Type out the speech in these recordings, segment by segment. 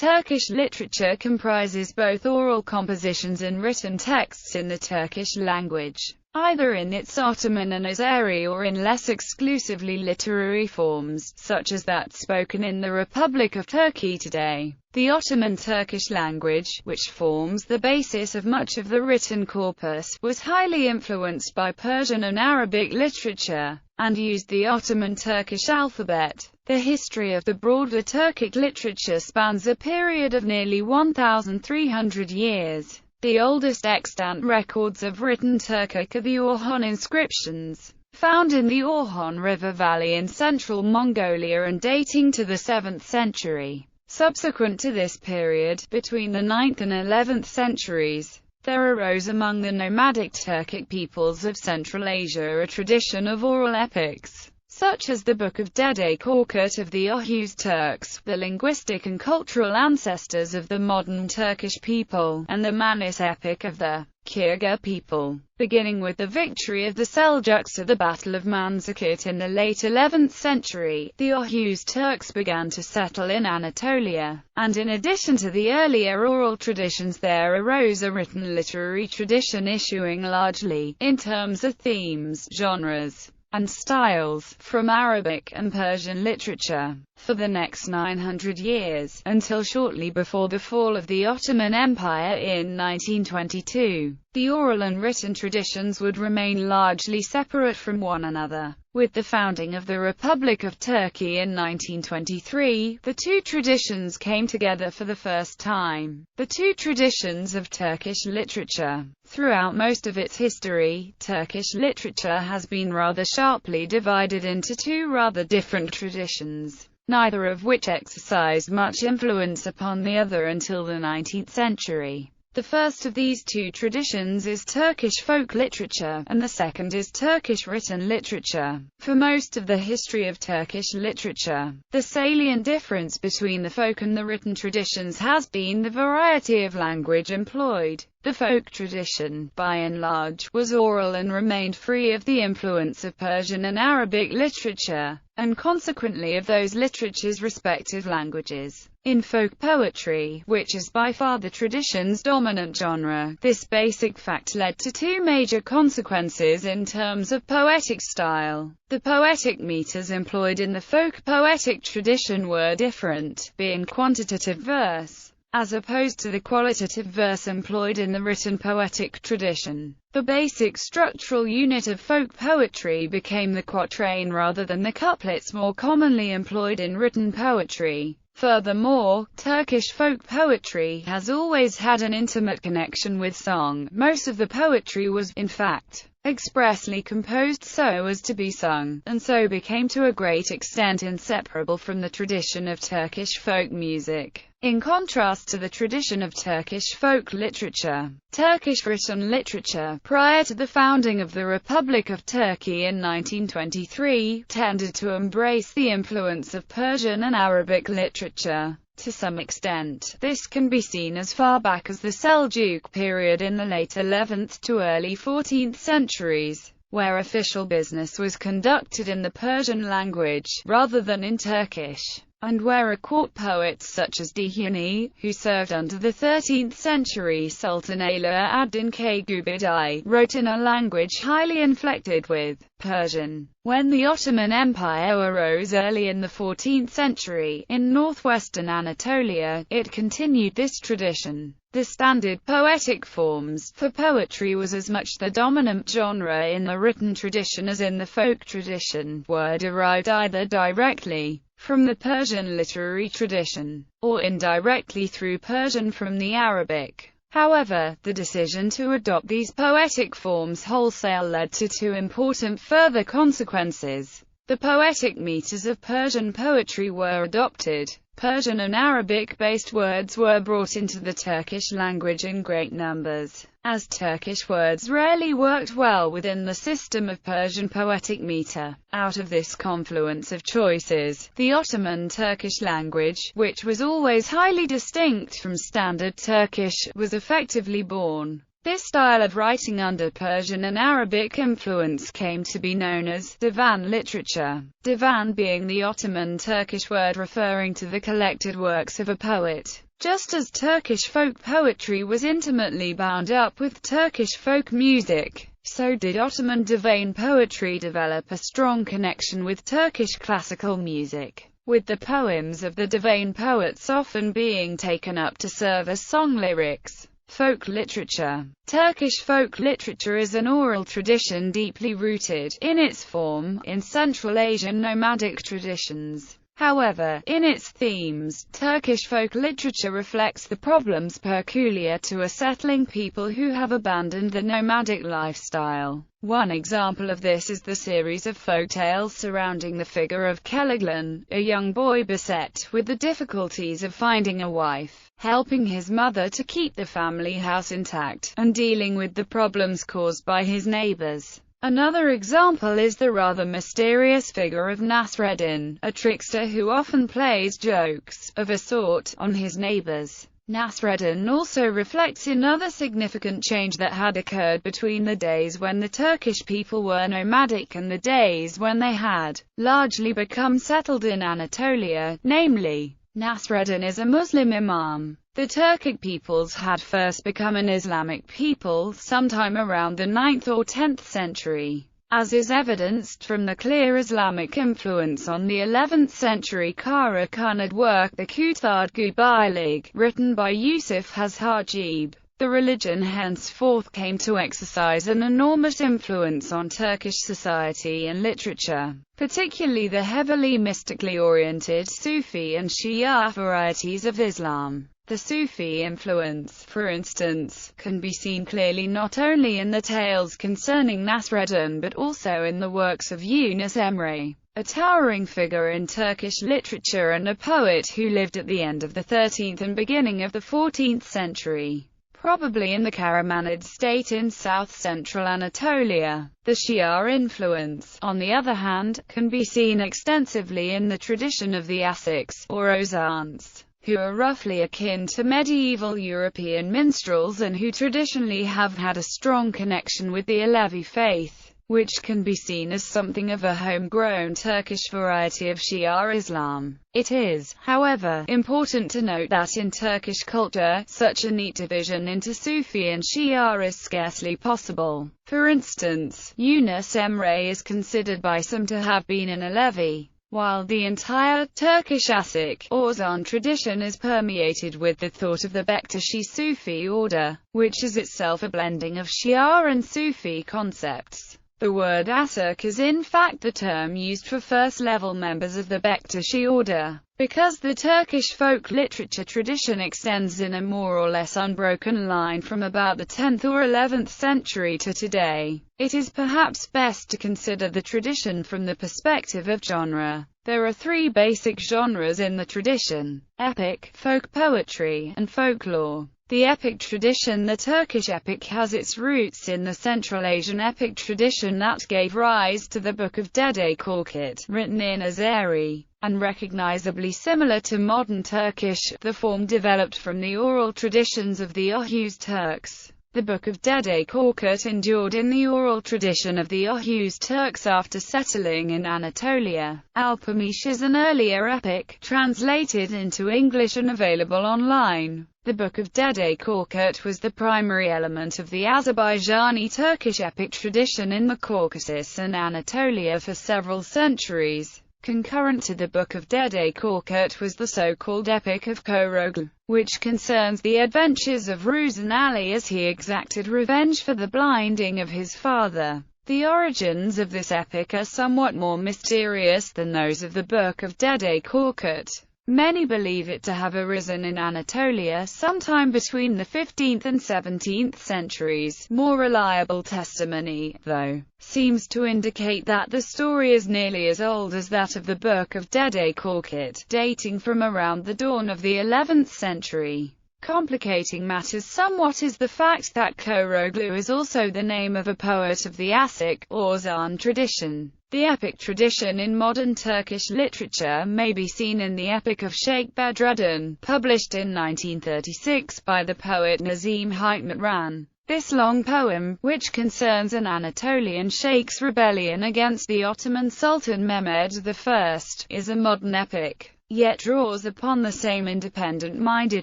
Turkish literature comprises both oral compositions and written texts in the Turkish language, either in its Ottoman and Azeri or in less exclusively literary forms, such as that spoken in the Republic of Turkey today. The Ottoman Turkish language, which forms the basis of much of the written corpus, was highly influenced by Persian and Arabic literature, and used the Ottoman Turkish alphabet. The history of the broader Turkic literature spans a period of nearly 1,300 years. The oldest extant records of written Turkic are the Orhon inscriptions, found in the Orhon River Valley in central Mongolia and dating to the 7th century. Subsequent to this period, between the 9th and 11th centuries, there arose among the nomadic Turkic peoples of Central Asia a tradition of oral epics, such as the Book of Dede Korkut of the Oghuz Turks, the linguistic and cultural ancestors of the modern Turkish people, and the Manis epic of the Kyrgyz people. Beginning with the victory of the Seljuks at the Battle of Manzikert in the late 11th century, the Oghuz Turks began to settle in Anatolia, and in addition to the earlier oral traditions there arose a written literary tradition issuing largely, in terms of themes, genres, and styles, from Arabic and Persian literature. For the next 900 years, until shortly before the fall of the Ottoman Empire in 1922, the oral and written traditions would remain largely separate from one another. With the founding of the Republic of Turkey in 1923, the two traditions came together for the first time. The two traditions of Turkish literature. Throughout most of its history, Turkish literature has been rather sharply divided into two rather different traditions, neither of which exercised much influence upon the other until the 19th century. The first of these two traditions is Turkish folk literature, and the second is Turkish written literature. For most of the history of Turkish literature, the salient difference between the folk and the written traditions has been the variety of language employed. The folk tradition, by and large, was oral and remained free of the influence of Persian and Arabic literature, and consequently of those literatures' respective languages. In folk poetry, which is by far the tradition's dominant genre, this basic fact led to two major consequences in terms of poetic style. The poetic meters employed in the folk poetic tradition were different, being quantitative verse, as opposed to the qualitative verse employed in the written poetic tradition. The basic structural unit of folk poetry became the quatrain rather than the couplets more commonly employed in written poetry. Furthermore, Turkish folk poetry has always had an intimate connection with song. Most of the poetry was, in fact, expressly composed so as to be sung, and so became to a great extent inseparable from the tradition of Turkish folk music. In contrast to the tradition of Turkish folk literature, Turkish written literature, prior to the founding of the Republic of Turkey in 1923, tended to embrace the influence of Persian and Arabic literature. To some extent, this can be seen as far back as the Seljuk period in the late 11th to early 14th centuries, where official business was conducted in the Persian language, rather than in Turkish, and where a court poet such as Dihuni, who served under the 13th century Sultan Ala ad-Din Kayubadai, wrote in a language highly inflected with Persian. When the Ottoman Empire arose early in the 14th century, in northwestern Anatolia, it continued this tradition. The standard poetic forms, for poetry was as much the dominant genre in the written tradition as in the folk tradition, were derived either directly from the Persian literary tradition, or indirectly through Persian from the Arabic. However, the decision to adopt these poetic forms wholesale led to two important further consequences. The poetic meters of Persian poetry were adopted. Persian and Arabic-based words were brought into the Turkish language in great numbers, as Turkish words rarely worked well within the system of Persian poetic meter. Out of this confluence of choices, the Ottoman Turkish language, which was always highly distinct from Standard Turkish, was effectively born. This style of writing under Persian and Arabic influence came to be known as divan literature, divan being the Ottoman Turkish word referring to the collected works of a poet. Just as Turkish folk poetry was intimately bound up with Turkish folk music, so did Ottoman divan poetry develop a strong connection with Turkish classical music, with the poems of the divan poets often being taken up to serve as song lyrics. Folk literature. Turkish folk literature is an oral tradition deeply rooted, in its form, in Central Asian nomadic traditions. However, in its themes, Turkish folk literature reflects the problems peculiar to a settling people who have abandoned the nomadic lifestyle. One example of this is the series of folk tales surrounding the figure of Keleglan, a young boy beset with the difficulties of finding a wife, helping his mother to keep the family house intact, and dealing with the problems caused by his neighbors. Another example is the rather mysterious figure of Nasreddin, a trickster who often plays jokes, of a sort, on his neighbors. Nasreddin also reflects another significant change that had occurred between the days when the Turkish people were nomadic and the days when they had largely become settled in Anatolia, namely, Nasreddin is a Muslim imam. The Turkic peoples had first become an Islamic people sometime around the 9th or 10th century, as is evidenced from the clear Islamic influence on the 11th century Kara Khanid work the Kuthard Gubaylig, written by Yusuf Hazhajib. The religion henceforth came to exercise an enormous influence on Turkish society and literature, particularly the heavily mystically oriented Sufi and Shia varieties of Islam. The Sufi influence, for instance, can be seen clearly not only in the tales concerning Nasreddin but also in the works of Yunus Emre, a towering figure in Turkish literature and a poet who lived at the end of the 13th and beginning of the 14th century, probably in the Karamanid state in south-central Anatolia. The Shia influence, on the other hand, can be seen extensively in the tradition of the Asics, or Ozans, who are roughly akin to medieval European minstrels and who traditionally have had a strong connection with the Alevi faith, which can be seen as something of a homegrown Turkish variety of Shia Islam. It is, however, important to note that in Turkish culture, such a neat division into Sufi and Shia is scarcely possible. For instance, Yunus Emre is considered by some to have been an Alevi, while the entire Turkish Asik, Ozan tradition is permeated with the thought of the Bektashi Sufi order, which is itself a blending of Shia and Sufi concepts. The word Asik is in fact the term used for first-level members of the Bektashi order. Because the Turkish folk literature tradition extends in a more or less unbroken line from about the 10th or 11th century to today, it is perhaps best to consider the tradition from the perspective of genre. There are three basic genres in the tradition: epic, folk poetry, and folklore. The epic tradition. The Turkish epic has its roots in the Central Asian epic tradition that gave rise to the Book of Dede Korkut, written in Azeri, and recognizably similar to modern Turkish. The form developed from the oral traditions of the Oghuz Turks. The Book of Dede Korkut endured in the oral tradition of the Oghuz Turks after settling in Anatolia. Alpamesh is an earlier epic, translated into English and available online. The Book of Dede Korkut was the primary element of the Azerbaijani Turkish epic tradition in the Caucasus and Anatolia for several centuries. Concurrent to the Book of Dede Korkut was the so-called Epic of Koroglu, which concerns the adventures of Ruzan Ali as he exacted revenge for the blinding of his father. The origins of this epic are somewhat more mysterious than those of the Book of Dede Korkut. Many believe it to have arisen in Anatolia sometime between the 15th and 17th centuries. More reliable testimony, though, seems to indicate that the story is nearly as old as that of the Book of Dede Korkut, dating from around the dawn of the 11th century. Complicating matters somewhat is the fact that Koroglu is also the name of a poet of the Asik, Ozan tradition. The epic tradition in modern Turkish literature may be seen in the Epic of Sheikh Bedruddin, published in 1936 by the poet Nazim Hikmatran. This long poem, which concerns an Anatolian sheikh's rebellion against the Ottoman Sultan Mehmed I, is a modern epic, yet draws upon the same independent-minded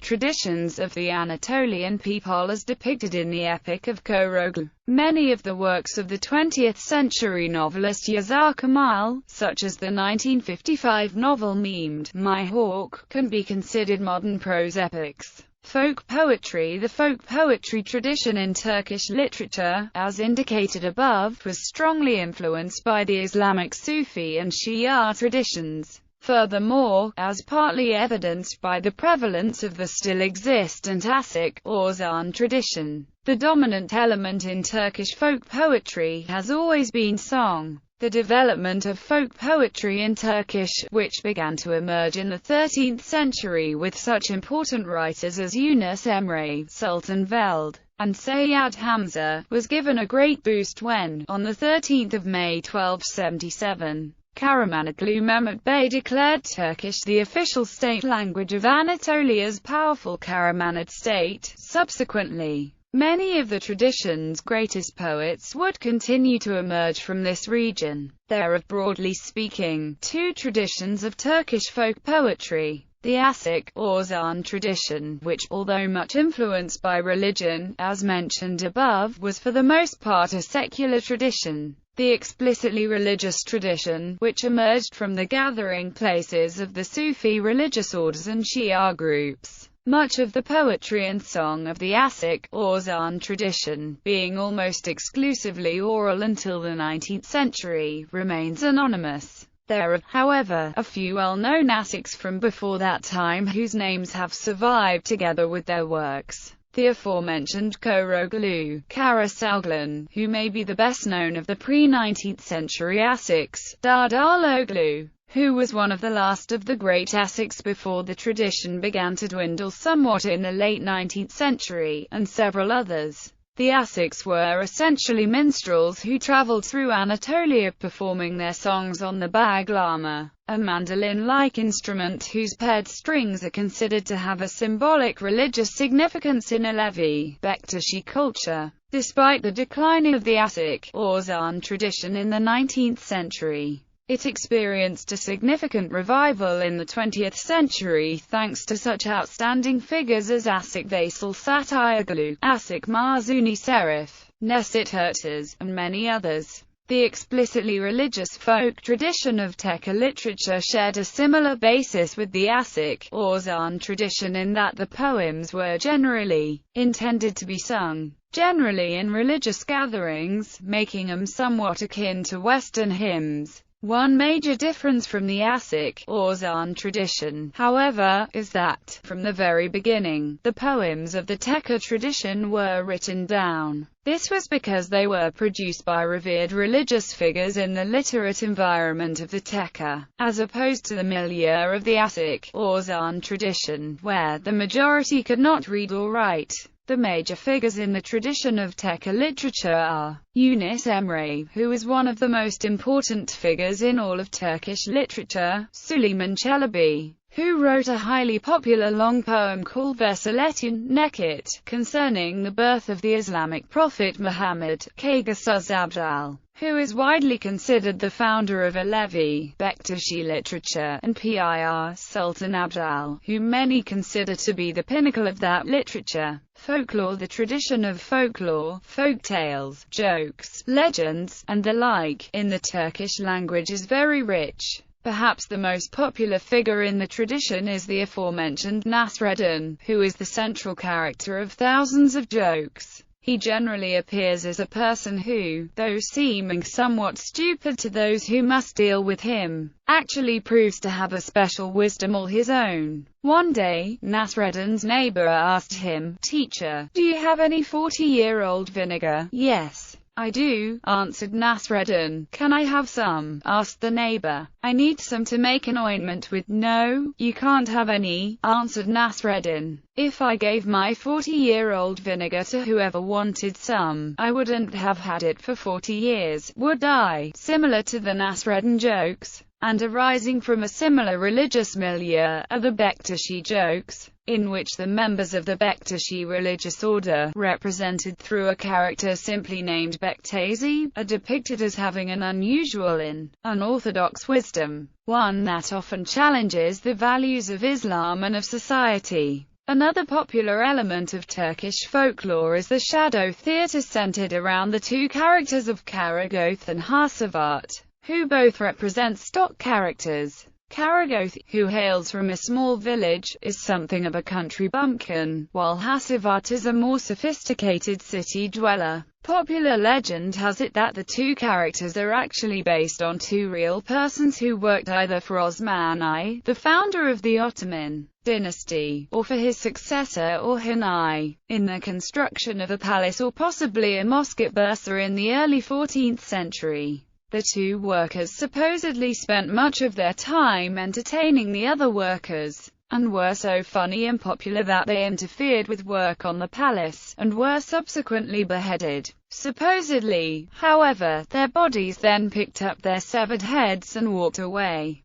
traditions of the Anatolian people as depicted in the Epic of Koroglu. Many of the works of the 20th century novelist Yazar Kemal, such as the 1955 novel memed My Hawk, can be considered modern prose epics. Folk poetry. The folk poetry tradition in Turkish literature, as indicated above, was strongly influenced by the Islamic Sufi and Shia traditions. Furthermore, as partly evidenced by the prevalence of the still existent Asik, or Zan tradition, the dominant element in Turkish folk poetry has always been song. The development of folk poetry in Turkish, which began to emerge in the 13th century with such important writers as Yunus Emre, Sultan Veld, and Sayyid Hamza, was given a great boost when, on 13 May 1277, Karamanoglu Mehmet Bey declared Turkish the official state language of Anatolia's powerful Karamanid state. Subsequently, many of the tradition's greatest poets would continue to emerge from this region. There are, broadly speaking, two traditions of Turkish folk poetry. The Asik, or Zan tradition, which, although much influenced by religion, as mentioned above, was for the most part a secular tradition. The explicitly religious tradition, which emerged from the gathering places of the Sufi religious orders and Shia groups. Much of the poetry and song of the Asik, or Zan tradition, being almost exclusively oral until the 19th century, remains anonymous. There are, however, a few well-known Asiks from before that time whose names have survived together with their works. The aforementioned Koroglu, Karasalglan, who may be the best known of the pre-19th century Asiks, Dardarloglu, who was one of the last of the great Asiks before the tradition began to dwindle somewhat in the late 19th century, and several others. The Asiks were essentially minstrels who traveled through Anatolia performing their songs on the baglama, a mandolin-like instrument whose paired strings are considered to have a symbolic religious significance in Alevi, Bektashi culture. Despite the decline of the Asik, or Zan tradition in the 19th century, it experienced a significant revival in the 20th century thanks to such outstanding figures as Asik Vasil Satayaglu, Asik Marzuni Serif, Nesit Hurtas, and many others. The explicitly religious folk tradition of Tekke literature shared a similar basis with the Asik, or Zan tradition in that the poems were generally intended to be sung, generally in religious gatherings, making them somewhat akin to Western hymns. One major difference from the Asik, or Zan tradition, however, is that, from the very beginning, the poems of the Tekke tradition were written down. This was because they were produced by revered religious figures in the literate environment of the Tekke, as opposed to the milieu of the Asik, or Zan tradition, where the majority could not read or write. The major figures in the tradition of Tekke literature are Yunus Emre, who is one of the most important figures in all of Turkish literature, Süleyman Çelebi, who wrote a highly popular long poem called Vesaletun Nekit, concerning the birth of the Islamic prophet Muhammad, Kaygısız Abdal, who is widely considered the founder of Alevi, Bektashi literature, and Pir Sultan Abdal, whom many consider to be the pinnacle of that literature. Folklore. The tradition of folklore, folk tales, jokes, legends, and the like, in the Turkish language is very rich. Perhaps the most popular figure in the tradition is the aforementioned Nasreddin, who is the central character of thousands of jokes. He generally appears as a person who, though seeming somewhat stupid to those who must deal with him, actually proves to have a special wisdom all his own. One day, Nasreddin's neighbor asked him, "Teacher, do you have any 40-year-old vinegar?" "Yes, I do," answered Nasreddin. "Can I have some?" asked the neighbor. "I need some to make an ointment with." "No, you can't have any," answered Nasreddin. "If I gave my 40-year-old vinegar to whoever wanted some, I wouldn't have had it for 40 years, would I?" Similar to the Nasreddin jokes, and arising from a similar religious milieu, are the Bektashi jokes, in which the members of the Bektashi religious order, represented through a character simply named Bektazi, are depicted as having an unusual and unorthodox wisdom, one that often challenges the values of Islam and of society. Another popular element of Turkish folklore is the shadow theatre centered around the two characters of Karagoth and Hasavat, who both represent stock characters. Karagoth, who hails from a small village, is something of a country bumpkin, while Hasavat is a more sophisticated city dweller. Popular legend has it that the two characters are actually based on two real persons who worked either for Osman I, the founder of the Ottoman dynasty, or for his successor Orhan I, in the construction of a palace or possibly a mosque at Bursa in the early 14th century. The two workers supposedly spent much of their time entertaining the other workers, and were so funny and popular that they interfered with work on the palace, and were subsequently beheaded. Supposedly, however, their bodies then picked up their severed heads and walked away.